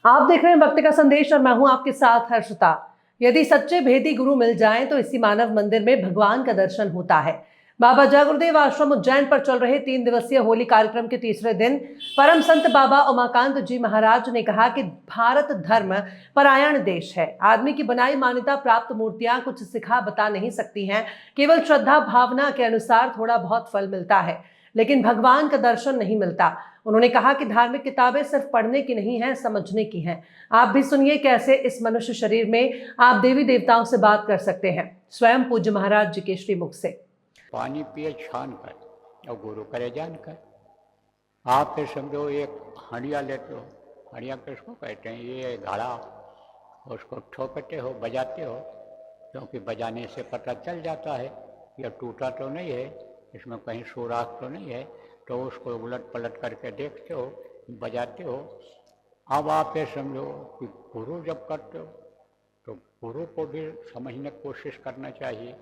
आप देख रहे हैं वक्त का संदेश और मैं हूं आपके साथ हर्षिता। यदि सच्चे भेदी गुरु मिल जाएं तो इसी मानव मंदिर में भगवान का दर्शन होता है। बाबा जागुरुदेव आश्रम उज्जैन पर चल रहे 3 दिवसीय होली कार्यक्रम के तीसरे दिन परम संत बाबा उमाकांत जी महाराज ने कहा कि भारत धर्म परायण देश है। आदमी की बनाई मान्यता प्राप्त मूर्तियां कुछ सिखा बता नहीं सकती हैं। केवल श्रद्धा भावना के अनुसार थोड़ा बहुत फल मिलता है, लेकिन भगवान का दर्शन नहीं मिलता। उन्होंने कहा कि धार्मिक किताबें सिर्फ पढ़ने की नहीं हैं, समझने की हैं। आप भी सुनिए कैसे इस मनुष्य शरीर में आप देवी देवताओं से बात कर सकते हैं, स्वयं पूज्य महाराज जी के श्रीमुख से। पानी पिए छान कर और गुरु करे जान कर। आप फिर समझो एक हंडिया लेते हो, हंडिया किसको कहते हैं? ये घड़ा, उसको ठोकते हो, बजाते हो, क्योंकि बजाने से पता चल जाता है यह टूटा तो नहीं है, इसमें कहीं सुराख तो नहीं है, तो उसको उलट पलट करके देखते हो, बजाते हो। अब आप ये समझो कि गुरु जब करते हो तो गुरु को भी समझने की कोशिश करना चाहिए,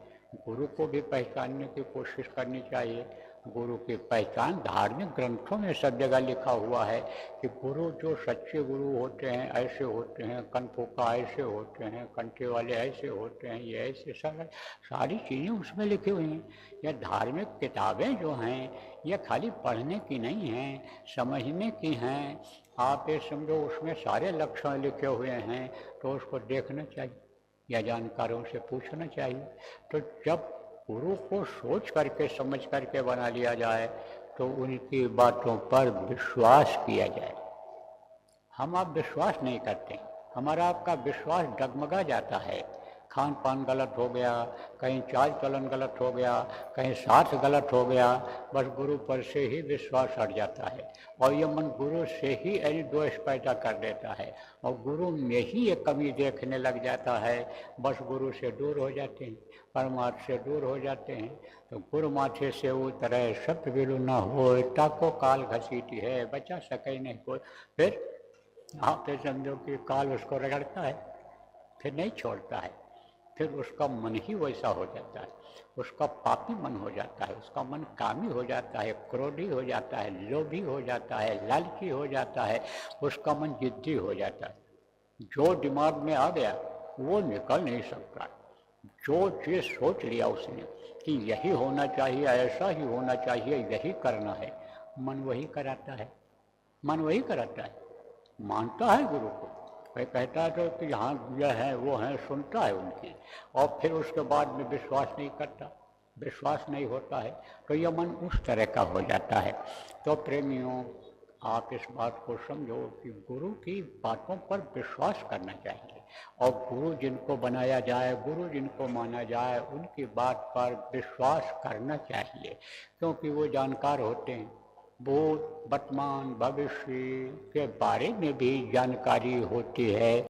गुरु को भी पहचानने की कोशिश करनी चाहिए। गुरु की पहचान धार्मिक ग्रंथों में सब जगह लिखा हुआ है कि गुरु जो सच्चे गुरु होते हैं ऐसे होते हैं, कनफुका ऐसे होते हैं, कंठे वाले ऐसे होते हैं, ये ऐसे सारी चीज़ें उसमें लिखी हुई हैं। यह धार्मिक किताबें जो हैं ये खाली पढ़ने की नहीं हैं, समझने की हैं। आप ये समझो उसमें सारे लक्षण लिखे हुए हैं, तो उसको देखना चाहिए या जानकारों से पूछना चाहिए। तो जब गुरु को सोच करके समझ करके बना लिया जाए तो उनकी बातों पर विश्वास किया जाए। हम आप विश्वास नहीं करते, हमारा आपका विश्वास डगमगा जाता है। खान पान गलत हो गया, कहीं चाल चलन गलत हो गया, कहीं साथ गलत हो गया, बस गुरु पर से ही विश्वास हट जाता है और ये मन गुरु से ही यानी द्वेष पैदा कर देता है और गुरु में ही ये कमी देखने लग जाता है। बस गुरु से दूर हो जाते हैं, परमार्थ से दूर हो जाते हैं। तो गुरु माथे से उतरे सत्य बिरु न हो, ताको काल घसीटी है, बचा सके नहीं कोई। फिर आप तो समझो कि काल उसको रगड़ता है, फिर नहीं छोड़ता है, फिर उसका मन ही वैसा हो जाता है, उसका पापी मन हो जाता है, उसका मन कामी हो जाता है, क्रोधी हो जाता है, लोभी हो जाता है, लालची हो जाता है, उसका मन जिद्दी हो जाता है। जो दिमाग में आ गया वो निकल नहीं सकता। जो चीज़ सोच लिया उसने कि यही होना चाहिए, ऐसा ही होना चाहिए, यही करना है, मन वही कराता है, मन वही कराता है। मानता है गुरु को, वह कहता है तो कि यहाँ यह है वो है, सुनता है उनकी, और फिर उसके बाद में विश्वास नहीं करता, विश्वास नहीं होता है, तो यह मन उस तरह का हो जाता है। तो प्रेमियों, आप इस बात को समझो कि गुरु की बातों पर विश्वास करना चाहिए और गुरु जिनको बनाया जाए, गुरु जिनको माना जाए, उनकी बात पर विश्वास करना चाहिए, क्योंकि वो जानकार होते हैं। भूत वर्तमान भविष्य के बारे में भी जानकारी होती है।